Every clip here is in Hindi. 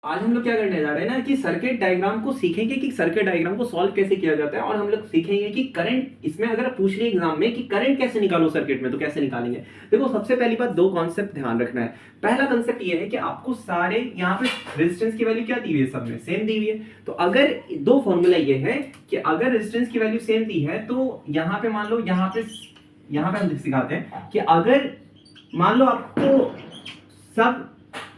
आज हम लोग क्या करने जा रहे हैं ना कि सर्किट डायग्राम को सीखेंगे कि सर्किट डायग्राम को सॉल्व कैसे किया जाता है और हम लोग सीखेंगे कि करंट इसमें अगर पूछ लिया एग्जाम में कि करंट कैसे निकालो सर्किट में तो कैसे निकालेंगे। देखो सबसे पहली बात दो कॉन्सेप्ट ध्यान रखना है। पहला कॉन्सेप्ट ये है कि आपको सारे यहाँ पे रेजिस्टेंस की वैल्यू क्या दी हुई है, सब में सेम दी हुई है। तो अगर दो फॉर्मूला ये है कि अगर रेजिस्टेंस की वैल्यू सेम दी है तो यहाँ पे मान लो यहाँ पे हम सिखाते हैं कि अगर मान लो आपको सब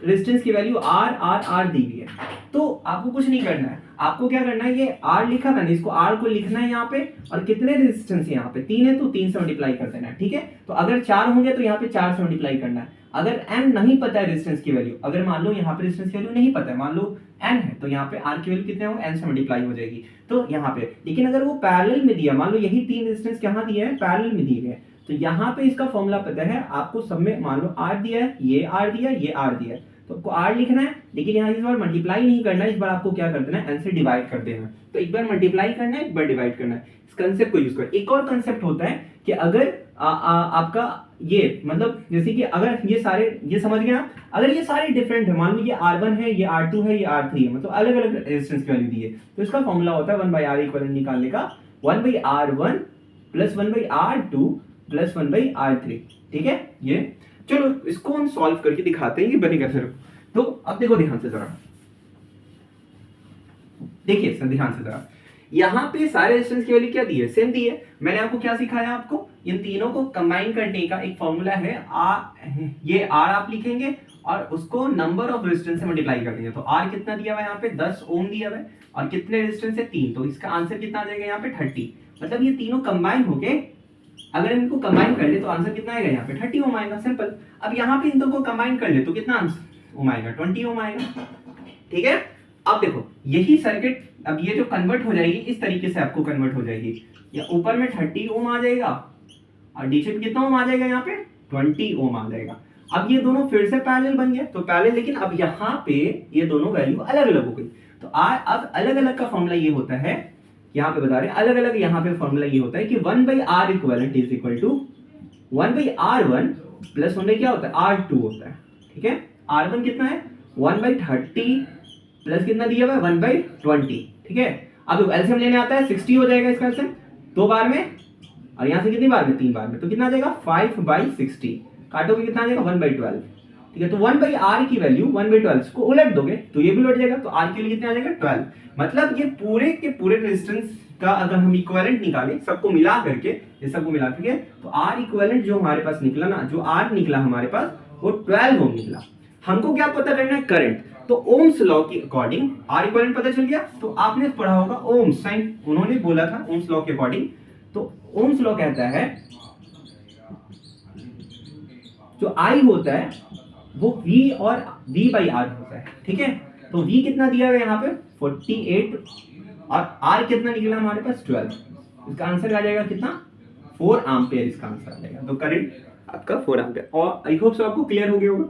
रेजिस्टेंस की वैल्यू आर आर आर दी हुई है तो आपको कुछ नहीं करना है। आपको क्या करना है, ये आर लिखा मैंने, इसको आर को लिखना है यहाँ पे और कितने रेजिस्टेंस है यहाँ पे 3 है तो 3 से मल्टीप्लाई कर देना है। ठीक है, तो अगर 4 होंगे तो यहाँ पे 4 से मल्टीप्लाई करना है। अगर एन नहीं पता है रेजिस्टेंस की वैल्यू, अगर मान लो यहाँ पे रेजिस्टेंस की वैल्यू नहीं पता है, मान लो एन है तो यहाँ पे आर की वैल्यू कितने होंगे, एन से मल्टीप्लाई हो जाएगी तो यहाँ पे। लेकिन अगर वो पैरेलल में दिया, मान लो यही 3 रेजिस्टेंस कहाँ दिए हैं, पैरेलल में दिए गए, तो यहाँ पे इसका फॉर्मूला पता है आपको, सब में मान लो आर दिया है, ये आर दिया है, ये आर दिया है, तो आपको आर लिखना है। लेकिन यहाँ इस बार मल्टीप्लाई नहीं करना है, इस बार आपको क्या कर देना है, एन से डिवाइड कर देना है। तो एक बार मल्टीप्लाई करना है, एक बार डिवाइड करना है। इस कंसेप्ट को यूज कर। एक और कंसेप्ट होता है कि अगर आपका ये मतलब जैसे कि अगर ये सारे, ये समझ गए आप, अगर ये सारे डिफरेंट है, मान लो ये R1 है, ये R2 है, ये R3 है, मतलब अलग अलग रेजिस्टेंस की वैल्यू दी है, तो इसका फॉर्मूला होता है 1/R इक्वल निकालने का 1/R1 plus 1/R2 plus 1/R3। ठीक है, ये चलो इसको हम सॉल्व करके दिखाते हैं ये बनेगा फिर। तो अब देखो ध्यान से जरा, देखिए सर ध्यान से जरा, यहाँ पे सारे रेजिस्टेंस की वैल्यू क्या दी है, सेम दी है। मैंने आपको क्या सिखाया, आपको इन तीनों को कंबाइन करने का एक फॉर्मूला है, ये आर आप लिखेंगे और उसको नंबर ऑफ रेजिस्टेंस से मल्टीप्लाई कर देंगे। तो आर कितना दिया हुआ है यहाँ पे 10 ओम दिया हुआ है और कितने रेजिस्टेंस है 3, तो इसका आंसर कितना आ जाएगा यहाँ पे 30। मतलब ये तीनों कंबाइन होके अगर इनको कंबाइन कर ले तो आंसर कितना आएगा यहाँ पे 30 ओम आएगा, सिंपल। अब यहाँ पे इन दोनों को कंबाइन कर ले तो कितना आंसर ओम आएगा, 20 ओम आएगा। ठीक है, अब देखो यही सर्किट अब ये जो कन्वर्ट हो जाएगी इस तरीके से आपको कन्वर्ट हो जाएगी, या ऊपर में 30 ओम आ जाएगा और नीचे में कितना ओम आ जाएगा, यहाँ पे 20 ओम आ जाएगा। अब ये दोनों फिर से पैरेलल बन गए, तो पैरेलल, लेकिन अब यहाँ पे ये दोनों वैल्यू अलग अलग हो गई। तो अब अलग अलग का फॉर्मूला ये होता है, यहाँ पे बता रहे हैं अलग अलग, यहाँ पे फॉर्मूला ये होता है कि 1/R equivalent is equal to 1/R1 plus 1 क्या होता है R2 होता है। ठीक है, R1 कितना है 1/30 प्लस कितना दिया हुआ है 1/20। ठीक है, अब एलसीएम लेने आता है 60 हो जाएगा इसका एलसीएम 2 बार में, और यहाँ से कितनी बार में 3 बार में, तो कितना आ जाएगा 5/60, काटोगे कितना आ जाएगा 1/12। ठीक है, तो 1/R की वैल्यू 1/12 को उलट दोगे तो ये भी उलट जाएगा, तो R की वैल्यू कितना आ जाएगा 12। मतलब ये पूरे के पूरे रेजिस्टेंस का अगर हम इक्विवेलेंट निकालें सबको मिला करके, ये सबको मिला करके, तो R इक्विवेलेंट जो हमारे पास निकला ना, जो R निकला हमारे पास वो 12 ओम निकला। हमको क्या पता करना है, करंट। तो ओम्स लॉ के अकॉर्डिंग R इक्विवेलेंट पता चल गया, तो आपने पढ़ा होगा ओम्स साइन, उन्होंने बोला था ओम्स लॉ के अकॉर्डिंग। तो ओम्स लॉ कहता है जो I होता है वो V और V/R होता है। ठीक है, तो V कितना दिया है यहाँ पे 48 और R कितना निकला हमारे पास 12। इसका आंसर आ जाएगा कितना 4 एम्पियर, इसका आंसर आ जाएगा। तो करंट आपका 4 एम्पियर। और आई होप सो आपको क्लियर हो गया होगा।